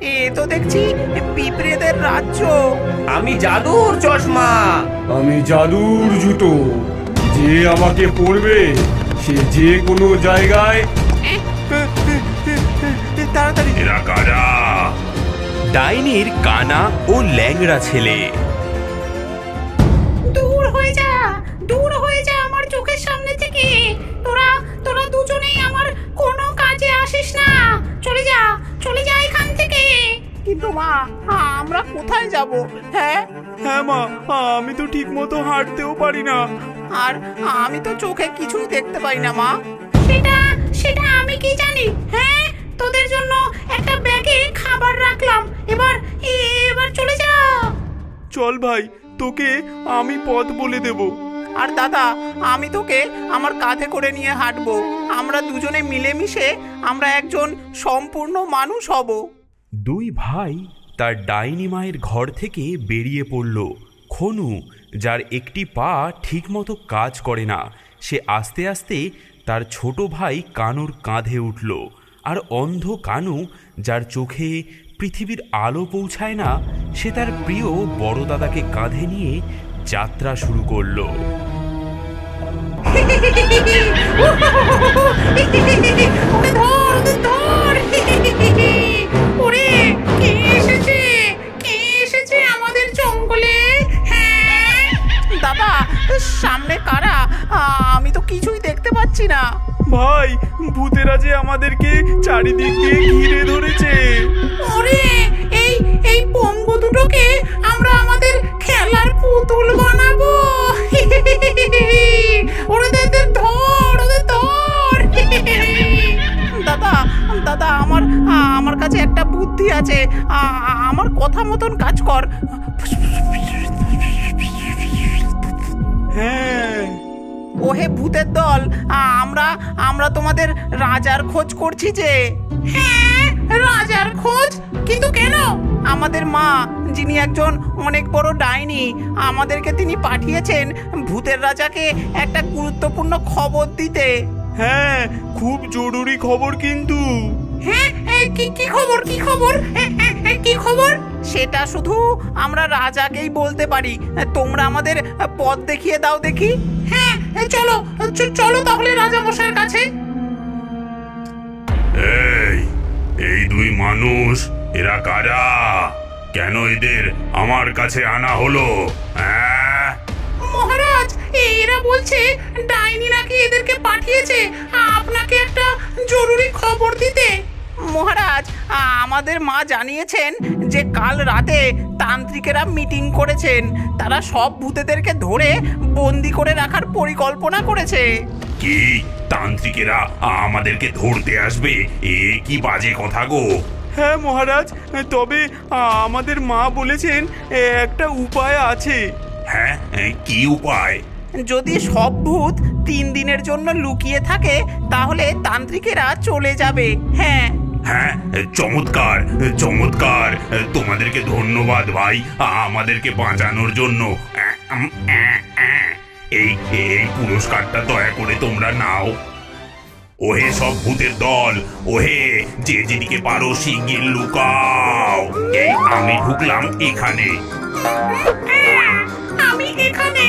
এ তো দেখছি পিঁপড়েদের রাজ্য। আমি জাদুর চশমা। আমি জাদুর জুতো, যে আমাকে পরবে সে যে কোনো জায়গায়। তাড়াতাড়ি। এরা কারা? ডাইনির কানা ও ল্যাংড়া ছেলে। দূর হয়ে যা, দূর হয়ে যা আমার চোখের সামনে থেকে। তোরা তোরা দুজনেই আমার কোনো কাজে আসিস না। চলে যা, চলে যা এখান থেকে। কিন্তু মা, আমরা কোথায় যাব? হ্যাঁ হ্যাঁ মা, আমি তো ঠিক মতো হাঁটতেও পারি না। আর আমি তো চোখে কিছুই দেখতে পাই না মা। সেটা সেটা আমি কি জানি? হ্যাঁ, তোদের জন্য একটা ব্যাগে খাবার রাখলাম। এবার এবার চলে যা। চল ভাই, তোকে আমি পথ বলে দেব। আর দাদা, আমি তোকে আমার কাঁধে করে নিয়ে হাঁটবো। আমরা দুজনে মিলেমিশে আমরা একজন সম্পূর্ণ মানুষ হব। দুই ভাই তার ডাইনি মায়ের ঘর থেকে বেরিয়ে পড়ল। খনু, যার একটি পা ঠিকমতো কাজ করে না, সে আস্তে আস্তে তার ছোট ভাই কানুর কাঁধে উঠল। আর অন্ধ কানু, যার চোখে পৃথিবীর আলো পৌঁছায় না, সে তার প্রিয় বড় দাদাকে কাঁধে নিয়ে যাত্রা শুরু করলো। ওরে ধর, ওদের ধর। ওরে, কে এসেছে? কে এসেছে আমাদের জঙ্গলে? হ্যাঁ, দাদা, সামনে কারা? আমি তো কিছুই দেখতে পাচ্ছি না। ভাই, ভূতেরা যে আমাদেরকে চারিদিকে ঘিরে ধরেছে। ওরে, এই এই পঙ্গু দুটোকে আমরা আমাদের খেলার পুতুল বানাবো। ওদের ধর, ওদের ধর। দাদা, দাদা, আমার কাছে একটা বুদ্ধি আছে। আমার কথা মতন কাজ কর। হ্যাঁ, ওহে ভূতের দল, আমরা আমরা তোমাদের রাজার খোঁজ করছি যে। হ্যাঁ, রাজার খোঁজ? কিন্তু কেন? আমাদের মা, যিনি একজন অনেক বড় ডাইনি, আমাদেরকে তিনি পাঠিয়েছেন ভূতের রাজাকে একটা গুরুত্বপূর্ণ খবর দিতে। হ্যাঁ, খুব জরুরি খবর কিন্তু। হ্যাঁ, কি কি খবর? কি খবর? কি খবর? সেটা শুধু আমরা রাজাকেই বলতে পারি। তোমরা আমাদের পথ দেখিয়ে দাও দেখি। হ্যাঁ, চলো চলো তাহলে রাজা মশাইয়ের কাছে। এই এই দুই মানুষ, এরা কারা? কেন এদের আমার কাছে আনা হলো? হ্যাঁ, মহারাজ, এরা বলছে ডাইনি নাকি এদেরকে পাঠিয়েছে আপনাকে একটা জরুরি খবর দিতে। মহারাজ, আমাদের মা জানিয়েছেন যে কাল রাতে তান্ত্রিকেরা মিটিং করেছেন। তারা সব ভূতেদেরকে ধরে বন্দি করে রাখার পরিকল্পনা করেছে। কি তান্ত্রিকেরা আমাদেরকে ধরতে আসবে? এ কি বাজে কথা গো! হ্যাঁ মহারাজ, তবে আমাদের মা বলেছেন একটা উপায় আছে। হ্যাঁ, কি উপায়? যদি সব ভূত 3 দিনের জন্য লুকিয়ে থাকে তাহলে তান্ত্রিকেরা চলে যাবে। হ্যাঁ। হ্যাঁ, চমৎকার চমৎকার, তোমাদেরকে ধন্যবাদ ভাই, আমাদেরকে বাঁচানোর জন্য। এই এই পুরস্কারটা দয়া করে তোমরা নাও। ওহে সব ভূতের দল, ওহে যে যেদিকে পারো শিগগির লুকাও। এই আমি ঢুকলাম এখানে। আমি এখানে।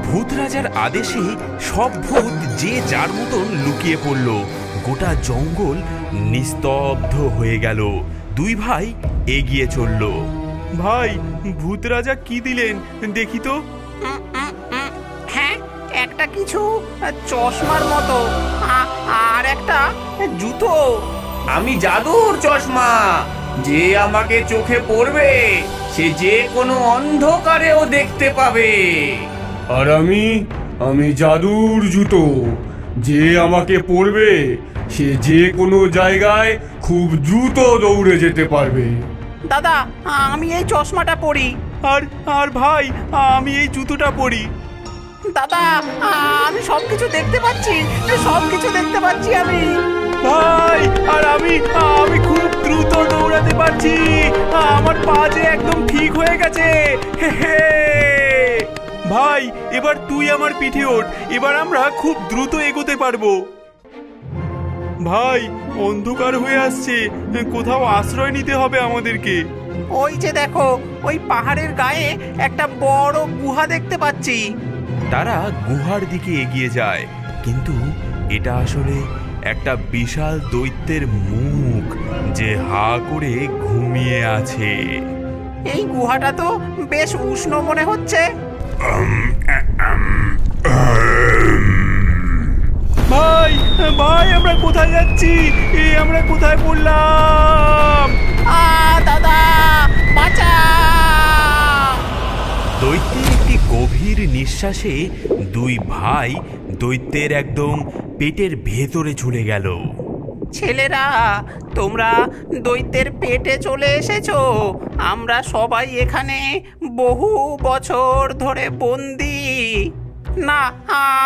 ভূত রাজার আদেশে সব ভূত যে যার মতন লুকিয়ে পড়ল। গোটা জঙ্গল নিস্তব্ধ হয়ে গেল। দুই ভাই এগিয়ে চলল। ভাই, ভূত রাজা কি দিলেন দেখি তো। হ্যাঁ, একটা কিছু চশমার মতো, আর একটা জুতো। আমি জাদুর চশমা, যে আমাকে চোখে পড়বে সে যে কোনো অন্ধকারেও দেখতে পাবে। আর আমি জাদুর জুতো, যে আমাকে পরবে সে যে কোনো জায়গায় খুব দ্রুত দৌড়ে যেতে পারবে। দাদা, আমি এই চশমাটা পরি। আর আর ভাই, আমি এই জুতোটা পরি। দাদা, আমি সবকিছু দেখতে পাচ্ছি, সবকিছু দেখতে পাচ্ছি আমি। ভাই, আর আমি খুব দ্রুত দৌড়াতে পারছি। আমার পা যে একদম ঠিক হয়ে গেছে। হে হে। ভাই, এবার তুই আমার পিঠে ওঠ, এবার আমরা খুব দ্রুত এগোতে পারবো। ভাই অন্ধকার হয়ে আসছে, কোথাও আশ্রয় নিতে হবে আমাদেরকে। ওই যে দেখো, ওই পাহাড়ের গায়ে একটা বড় গুহা দেখতে পাচ্ছি। তারা গুহার দিকে এগিয়ে যায়, কিন্তু এটা আসলে একটা বিশাল দৈত্যের মুখ যে হা করে ঘুমিয়ে আছে। এই গুহাটা তো বেশ উষ্ণ মনে হচ্ছে। ভাই ভাই আমরা কোথায় যাচ্ছি? আমরা কোথায় পড়লাম? দাদা বাঁচা! দৈত্যের একটি গভীর নিঃশ্বাসে দুই ভাই দৈত্যের একদম পেটের ভেতরে চলে গেল। ছেলেরা, তোমরা দৈত্যের পেটে চলে এসেছো। আমরা সবাই এখানে বহু বছর ধরে বন্দি। না,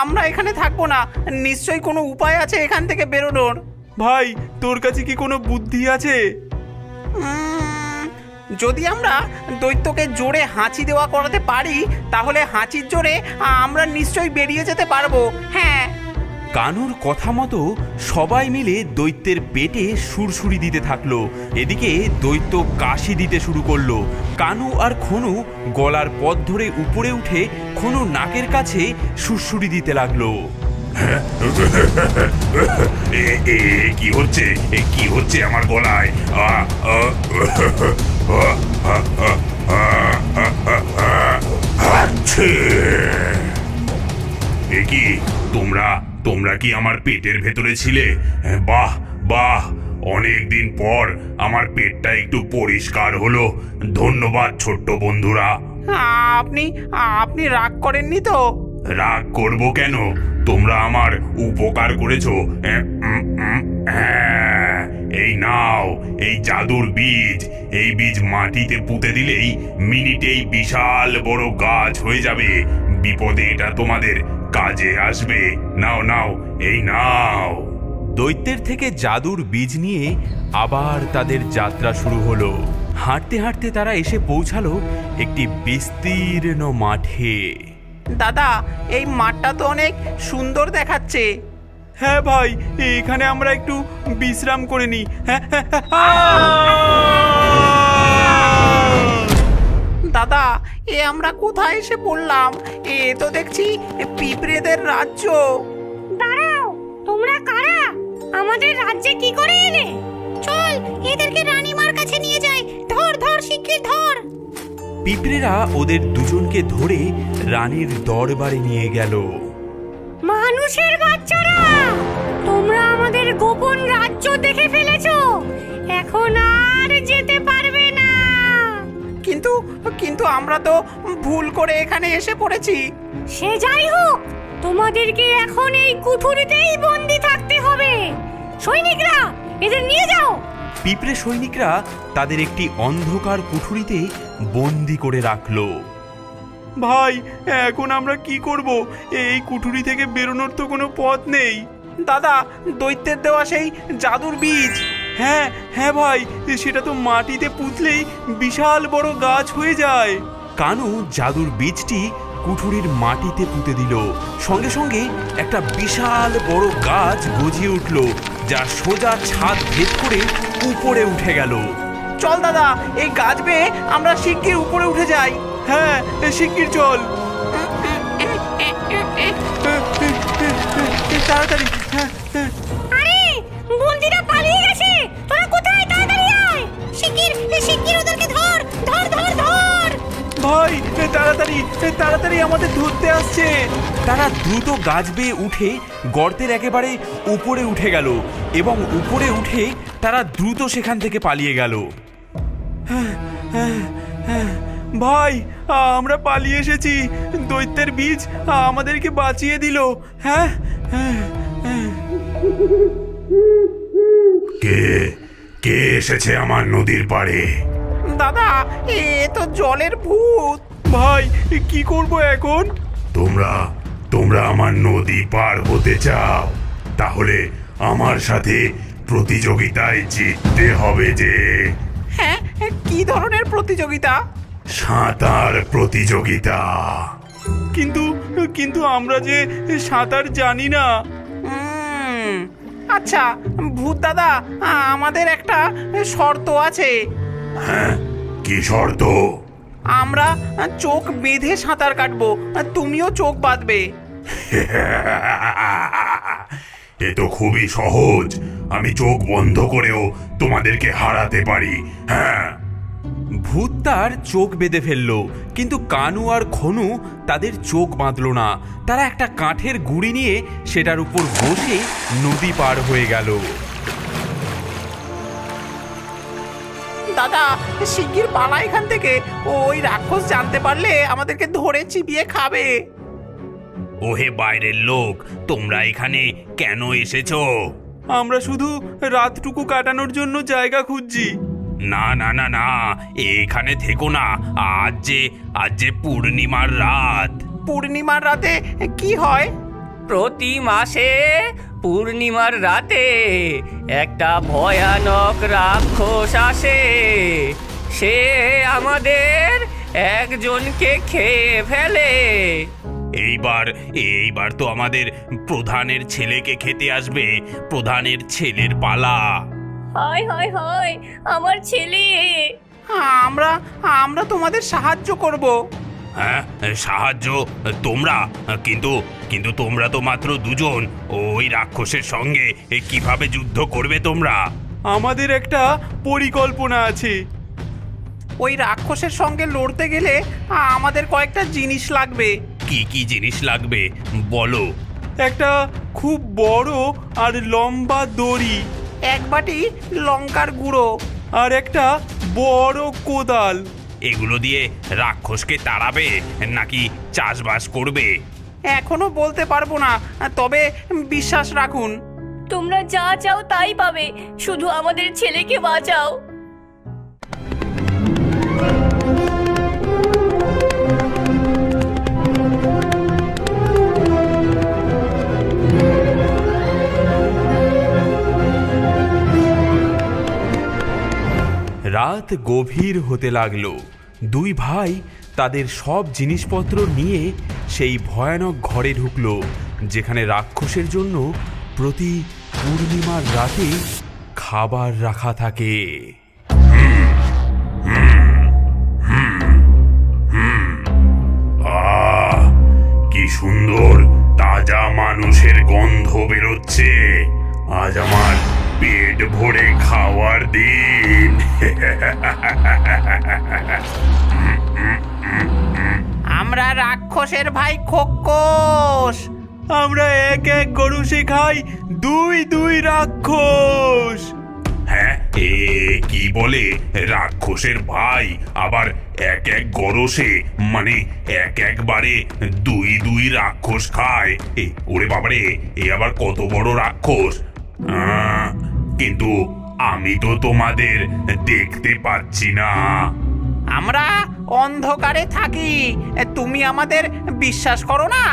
আমরা এখানে থাকবো না। নিশ্চয়ই কোনো উপায় আছে এখান থেকে বেরোনোর। ভাই তোর কাছে কি কোনো বুদ্ধি আছে? যদি আমরা দৈত্যকে জোরে হাঁচি দেওয়া করাতে পারি, তাহলে হাঁচির জোরে আমরা নিশ্চয়ই বেরিয়ে যেতে পারবো। হ্যাঁ। কানুর কথা মতো সবাই মিলে দৈত্যের পেটে সুরসুরি দিতে থাকলো। এদিকে দৈত্য কাশি দিতে শুরু করলো। কানু আর খনু গলার পথ ধরে উপরে উঠে খনু নাকের কাছে সুরসুরি দিতে লাগলো। কি হচ্ছে? কি হচ্ছে আমার গলায়? এ কি, তোমরা কি আমার পেটের ভেতরে ছিলে? বাহ বাহ, অনেকদিন পর আমার পেটটা একটু পরিষ্কার হলো। ধন্যবাদ ছোট্ট বন্ধুরা। আপনি রাগ করেননি তো? রাগ করব কেন? তোমরা আমার উপকার করেছো। এই নাও, এই জাদুর বীজ। এই বীজ মাটিতে পুঁতে দিলেই মিনিটেই বিশাল বড় গাছ হয়ে যাবে। বিপদে এটা তোমাদের কাজে আসবে। নাও নাও, এই নাও। দৈত্যের থেকে জাদুর বীজ নিয়ে আবার তাদের যাত্রা শুরু হলো। হাঁটতে হাঁটতে তারা এসে পৌঁছালো একটি বিস্তীর্ণ মাঠে। দাদা, এই মাঠটা তো অনেক সুন্দর দেখাচ্ছে। হ্যাঁ ভাই, এখানে আমরা একটু বিশ্রাম করে নিই। দাদা, আমরা কোথায় এসে পড়লাম? তো দেখছি পিঁপড়েদের রাজ্য। দাঁড়াও, তোমরা কারা? আমাদের রাজ্যে কি করে এলে? চল, এদেরকে রানীমার কাছে নিয়ে যাই। ধর ধর, শিগগির ধর। পিঁপড়েরা ওদের দুজনকে ধরে রানীর দরবারে নিয়ে গেল। মানুষের বাচ্চারা, তোমরা আমাদের গোপন রাজ্য দেখে ফেলেছো। এখন আর যেতে পারবে না। কিন্তু আমরা তো ভুল করে এখানে এসে পড়েছি। সে যাই হোক, তোমাদেরকে এখন এই কুঠুরিতেই বন্দি থাকতে হবে। সৈনিকরা, এদের নিয়ে যাও। পিঁপড়ে সৈনিকরা তাদের একটি অন্ধকার কুঠুরিতে বন্দি করে রাখলো। ভাই, এখন আমরা কি করব? এই কুঠুরি থেকে বেরোনোর তো কোনো পথ নেই। দাদা, দৈত্যের দেওয়া সেই জাদুর বীজ। হ্যাঁ হ্যাঁ ভাই, সেটা তো মাটিতে পুঁতলেই বিশাল বড় গাছ হয়ে যায়। কানু জাদুর বীজটি কুঠুরির মাটিতে পুঁতে দিল। সঙ্গে সঙ্গে একটা বিশাল বড় গাছ গজিয়ে উঠল, যা সোজা ছাদ ভেদ করে উপরে উঠে গেল। চল দাদা, এই গাছ বেয়ে আমরা শিগগির উপরে উঠে যাই। হ্যাঁ, শিগগির চল। তাড়াতাড়ি। আরে, বন্দিরা পালিয়ে গেছে। তোরা কোথায়? তাড়াতাড়ি আয়। শিগগির ওদেরকে ধর ধর ধর ধর। ভাই, তাড়াতাড়ি তাড়াতাড়ি, আমাদের ধরতে আসছে। তারা দ্রুত গাছ বেয়ে উঠে গর্তের একেবারে উপরে উঠে গেল এবং উপরে উঠে তারা দ্রুত সেখান থেকে পালিয়ে গেল। ভাই, আমরা পালিয়ে এসেছি। দৈত্যের বীজ আমাদেরকে বাঁচিয়ে দিল। হ্যাঁ। কে এসেছে আমার নদীর পাড়ে? দাদা, এ তো জলের ভূত। ভাই, কি করব এখন? তোমরা আমার নদী পার হতে চাও? তাহলে আমার সাথে প্রতিযোগিতায় জিততে হবে। যে হ্যাঁ, কি ধরনের প্রতিযোগিতা? সাঁতার প্রতিযোগিতা। কিন্তু আমরা যে সাঁতার জানি না। আচ্ছা ভূত দাদা, আমাদের একটা শর্ত আছে। কি শর্ত? আমরা চোখ বেঁধে সাঁতার কাটবো, তুমিও চোখ বাঁধবে। এ তো খুবই সহজ, আমি চোখ বন্ধ করেও তোমাদেরকে হারাতে পারি। হ্যাঁ। ভূত তার চোখ বেঁধে ফেললো, কিন্তু কানু আর খনু তাদের চোখ বাঁধল না। তারা একটা কাঠের গুঁড়ি নিয়ে সেটার উপর বসে নদী পার হয়ে গেল। দাদা শিগগির পালা এখান থেকে, ওই রাক্ষস জানতে পারলে আমাদেরকে ধরে চিবিয়ে খাবে। ওহে বাইরের লোক, তোমরা এখানে কেন এসেছো? আমরা শুধু রাতটুকু কাটানোর জন্য জায়গা খুঁজছি। না না না না, এখানে থেকো না। আজ যে পূর্ণিমার রাত। পূর্ণিমার রাতে কি হয়? প্রতি মাসে পূর্ণিমার রাতে একটা ভয়ানক রাক্ষস আসে। সে আমাদের একজনকে খেয়ে ফেলে। এইবার তো আমাদের প্রধানের ছেলেকে খেতে আসবে। প্রধানের ছেলের পালা। হায় হায় হায়, আমার ছেলে! আমরা তোমাদের সাহায্য করব। হ্যাঁ, সাহায্য? তোমরা? কিন্তু তোমরা তো মাত্র দুজন। ওই রাক্ষসের সঙ্গে কিভাবে যুদ্ধ করবে তোমরা? আমাদের একটা পরিকল্পনা আছে। ওই রাক্ষসের সঙ্গে লড়তে গেলে আমাদের কয়েকটা জিনিস লাগবে। কি কি জিনিস লাগবে বলো? একটা খুব বড় আর লম্বা দড়ি, এক বাটি লঙ্কার গুঁড়ো, আর একটা বড় কোদাল। এগুলো দিয়ে রাক্ষসকে তাড়াবে নাকি চাষবাস করবে? এখনো বলতে পারবো না, তবে বিশ্বাস রাখুন। তোমরা যা চাও তাই পাবে, শুধু আমাদের ছেলেকে বাঁচাও। রাত গভীর হতে লাগলো। দুই ভাই তাদের সব জিনিসপত্র নিয়ে সেই ভয়ানক ঘরে ঢুকলো, যেখানে রাক্ষসের জন্য প্রতি পূর্ণিমার রাতে খাবার রাখা থাকে। কি সুন্দর তাজা মানুষের গন্ধ বেরোচ্ছে। আজ আমার পেট ভরে খাওয়ার দিন। আমরা রাক্ষসের ভাই খোকস। আমরা এক এক গরুষে খাই দুই দুই রাক্ষস। হ্যাঁ, কি বলে রাক্ষসের ভাই আবার এক এক গরসে, মানে একবারে দুই দুই রাক্ষস খায়? ওরে বাবারে, এ আবার কত বড় রাক্ষস! কিন্তু আমি তো তোমাদের দেখতে পাচ্ছি না। আমরা অন্ধকারে থাকি, তুমি আমাদের বিশ্বাস করো না?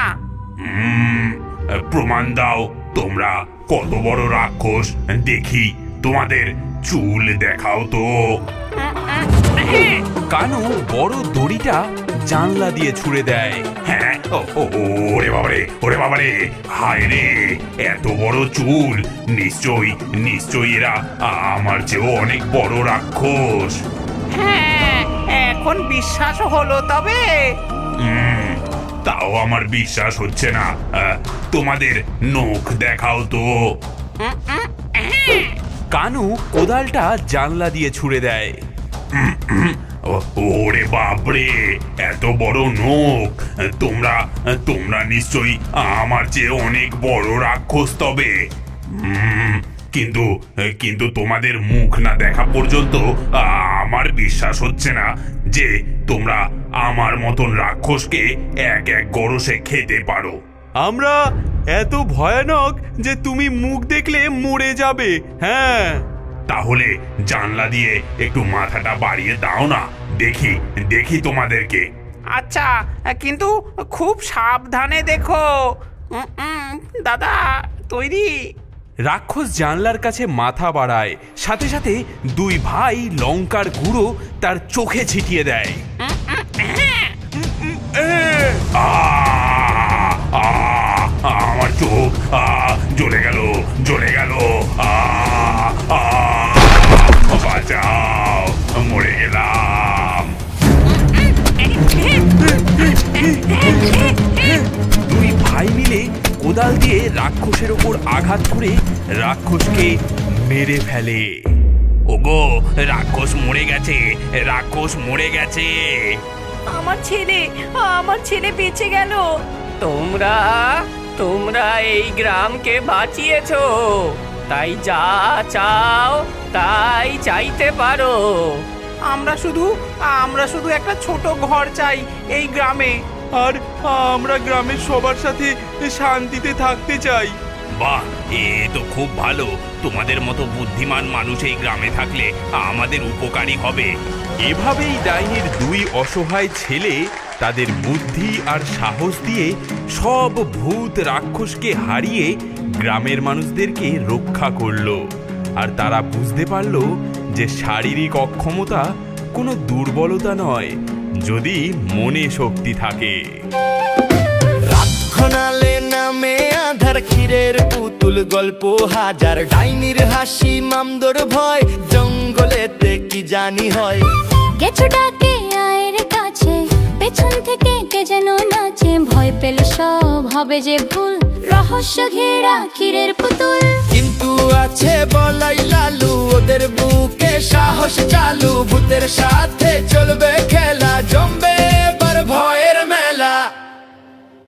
প্রমাণ দাও, তোমরা কত বড় রাক্ষস দেখি। তোমাদের চুল দেখাও তো। কানু বড় দড়িটা জানলা দিয়ে ছুঁড়ে দেয়। হ্যাঁ, ওরে বাবারে, হায় রে, এত বড় চুল! নিশ্চয়ই এরা আমার চেয়েও অনেক বড় রাক্ষস। হ্যাঁ, এখন বিশ্বাস হলো তবে? তাও আমার বিশ্বাস হচ্ছে না। তোমাদের নখ দেখাও তো। কানু কোদালটা জানলা দিয়ে ছুঁড়ে দেয়। ওরে বাপরে, এত বড় নখ! তোমরা নিশ্চয়ই আমার চেয়ে অনেক বড় রাক্ষস তবে। কিন্তু তোমাদের মুখ না দেখা পর্যন্ত আমার বিশ্বাস হচ্ছে না যে তোমরা আমার মতন রাক্ষসকে এক এক গরসে খেতে পারো। আমরা এত ভয়ানক যে তুমি মুখ দেখলে মরে যাবে। হ্যাঁ, তাহলে জানলা দিয়ে একটু মাথাটা বাড়িয়ে দাও না, দেখি তোমাদেরকে। আচ্ছা, কিন্তু খুব সাবধানে দেখো। দাদা তৈরি? রাক্ষস জানলার কাছে মাথা বাড়ায়, সাথে সাথে দুই ভাই লঙ্কার গুঁড়ো তার চোখে ছিটিয়ে দেয়। আমার চোখ! জ্বলে গেল জ্বলে গেল আ আ বাঁচাও, মরে গেলাম। দুই ভাই মিলে কোদাল দিয়ে রাক্ষসের ওপর আঘাত করে রাক্ষসকে মেরে ফেলে। ওগো, রাক্ষস মরে গেছে, রাক্ষস মরে গেছে। আমার ছেলে বেঁচে গেল। তোমরা তোমরা এই গ্রামকে বাঁচিয়েছো, তাই যা চাও তাই চাইতে পারো। আমরা শুধু একটা ছোট ঘর চাই এই গ্রামে। আর আমরা গ্রামের সবার সাথে শান্তিতে থাকতে চাই। বাহ, এ তো খুব ভালো। তোমাদের মতো বুদ্ধিমান মানুষ এই গ্রামে থাকলে আমাদের উপকারী হবে। এভাবেই ডাইনির দুই অসহায় ছেলে তাদের বুদ্ধি আর সাহস দিয়ে সব ভূত রাক্ষসকে হারিয়ে গ্রামের মানুষদেরকে রক্ষা করলো। আর তারা বুঝতে পারল যে শারীরিক অক্ষমতা কোনো দুর্বলতা নয়, যদি মনে শক্তি থাকে। রাক্ষণালে নামে আধার ক্ষীরের পুতুল গল্প হাজার, ডাইনির হাসি মামদোর ভয়, জঙ্গলেতে কি জানি হয়। গেছো ডাকে আয়ের কাছে, পেছন থেকে কে যেন নাচে, ভয় পেলে সব হবে যে ভুল, রহস্য ঘেরা ক্ষীরের পুতুল। কিন্তু আছে বলাই লালু, ওদের বুকে সাহস চালু, ভূতের সাথে চলবে